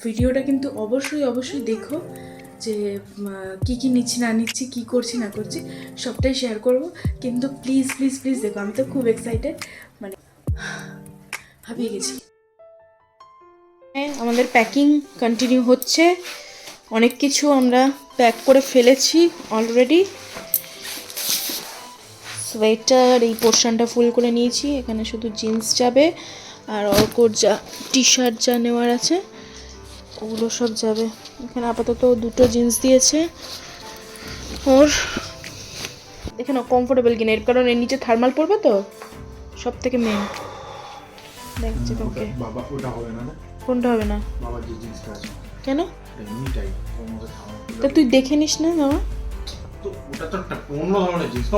ভিডিওটা কিন্তু অবশ্যই দেখো যে কি নিচ্ছি না নিচ্ছি, কি করছি না করছি সবটাই শেয়ার করব। কিন্তু প্লিজ প্লিজ প্লিজ দেখো, আমি তো খুব এক্সাইটেড, মানে হাবিয়ে গেছি। আমাদের প্যাকিং কন্টিনিউ হচ্ছে, অনেক কিছু আমরা প্যাক করে ফেলেছি অলরেডি। সোয়েটার এই পোর্শনটা ফুল করে নিয়েছি, এখানে শুধু জিন্স যাবে আর অর্কর যা টি শার্ট যা নেওয়ার আছে ওগুলো সব যাবে। এখানে আপাতত দুটো জিন্স দিয়েছে ওর, এখানে কমফোর্টেবল কিনা, এর কারণ এর নিচে থার্মাল পরবে তো, সব থেকে মেন দেখছি তোকে। বাবা ওটা হবে না, কোনটা হবে না? বাবা যে জিনিসটা আছে কেন? এমনিটাই ওর মধ্যে থামা, তা তুই দেখে নিস না মামা। তো ওটা তো একটা অন্য ধরনের জিনিস,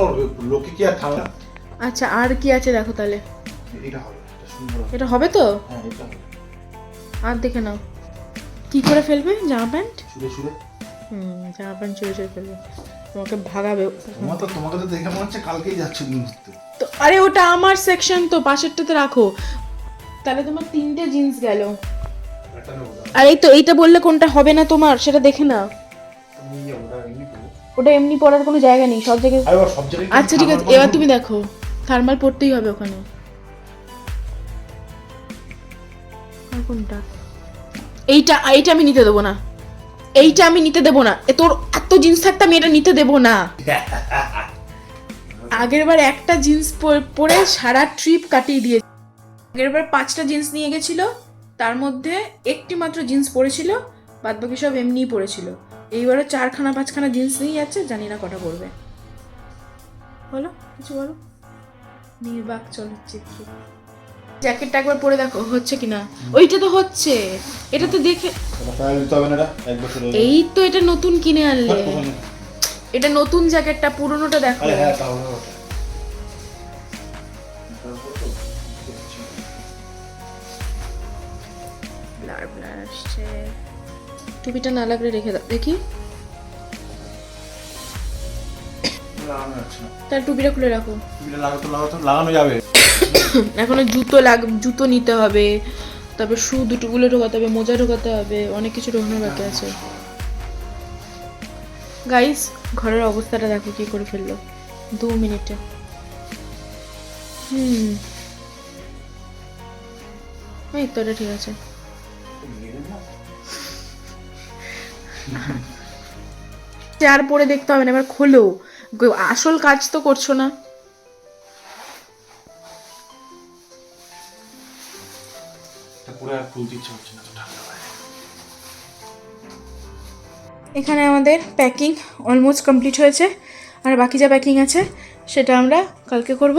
লোকে কি আর থামে? আচ্ছা আর কি আছে দেখো তাহলে। এটা হবে, এটা সুন্দর, এটা হবে তো? হ্যাঁ এটা হবে। আর দেখে নাও কি করে ফেলবে জামা প্যান্ট। ছুঁড়ে জামা প্যান্ট চুরে ফেলবে, তোমাকে ভাগাবে। তোমাকে তো দেখে মনে হচ্ছে কালকেই যাচ্ছে জিনিস তো আরে ওটা আমার সেকশন, তো পাশেরটাতে রাখো। তাহলে তোমার 3টে জিন্স গেল। আর এই তো এইটা বললে কোনটা হবে না তোমার সেটা দেখে নাও। ওটা এমনি পরার কোনো জায়গা নেই, সব জায়গায়। আচ্ছা ঠিক আছে, এবার তুমি দেখো থার্মাল পরতেই হবে ওখানে। আর কোনটা? এইটা এইটা আমি নিতে দেবো না, এইটা আমি নিতে দেবো না। তোর এত জিন্স থাকতে আমি এটা নিতে দেবো না। আগের বার একটা জিন্স পরে সারা ট্রিপ কাটিয়ে দিয়েছে। আগের বার 5টা জিন্স নিয়ে গেছিল, তার মধ্যে একটি মাত্র জিন্স পরেছিল, বাদ বাকি সব এমনিই পরেছিল। এইবারও 4-5খানা জিন্স নিয়ে যাচ্ছে, জানি না কটা পরবে। বলো কিছু বলো। নির্বাক চলচ্চিত্র। জ্যাকেটটা একবার পরে দেখো হচ্ছে কিনা। ওইটা তো হচ্ছে, এটা তো দেখে। এই তো এটা নতুন কিনে আনলে, এটা নতুন জ্যাকেটটা, পুরনোটা দেখো। টুপিটা না লাগলে রেখে দাও দেখি। তার টুপিটা খুলে রাখো। লাগানো যাবে। এখনো জুতো নিতে হবে, তারপর শু দুটোগুলো ঢোকাতে হবে, মোজা ঢোকাতে হবে, অনেক কিছু ঢোকানোর বাকি আছে। গাইস ঘরের অবস্থাটা দেখো কি করে ফেললো 2 মিনিটে। এই তো এটা ঠিক আছে। আর পরে দেখতে হবে না, এবার খোলো, আসল কাজ তো করছো না। এখানে আমাদের প্যাকিং অলমোস্ট কমপ্লিট হয়েছে, আর বাকি যা প্যাকিং আছে সেটা আমরা কালকে করব।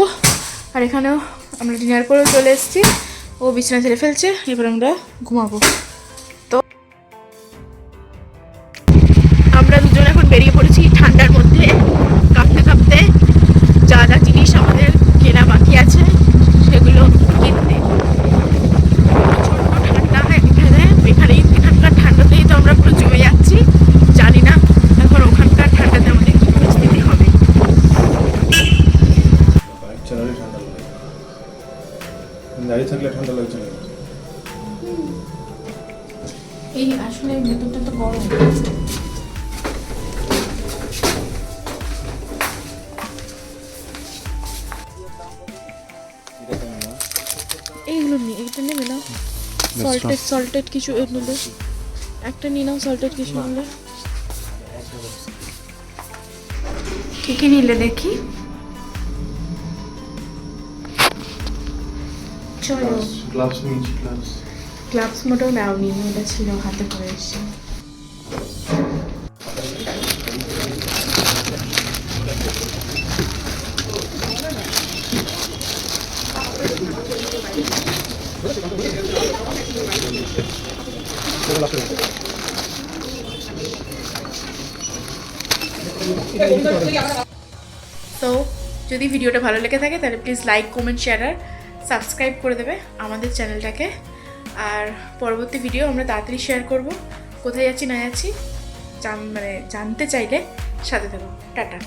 আর এখানেও আমরা ডিনার করেও চলে এসেছি, ও বিছানা ছেড়ে ফেলছে, এবার আমরা ঘুমাবো। তো আমরা দুজন এখন বেরিয়ে পড়েছি ঠান্ডার মধ্যে, কাঁপতে কাঁপতে। যা যা জিনিস আমাদের কেনা বাকি আছে সেগুলো কিনতে। ঠান্ডা এখানকার ঠান্ডাতেই তো আমরা পুরো জমে যাচ্ছি। জানি না এখন ওখানকার ঠান্ডাতে আমাদের কি পরিস্থিতি হবে। এই আসলে ভেতরটা তো গরম। এইগুলো নিয়ে এটা নেবে না, সল্টেড কিছু নিলে একটা নিয়ে নাও, সল্টেড কিছু নিলে। কি কি নিলে দেখি, চলো। গ্লাভস মোটেও নাও নি, ওটা ছিল হাতে করে এসছি। তো যদি ভিডিওটা ভালো লেগে থাকে তাহলে প্লিজ লাইক কমেন্ট শেয়ার আর সাবস্ক্রাইব করে দেবে আমাদের চ্যানেলটাকে। আর পরবর্তী ভিডিও আমরা তাড়াতাড়ি শেয়ার করব, কোথায় যাচ্ছি না যাচ্ছি জানতে চাইলে সাথে থাকো। টাটা।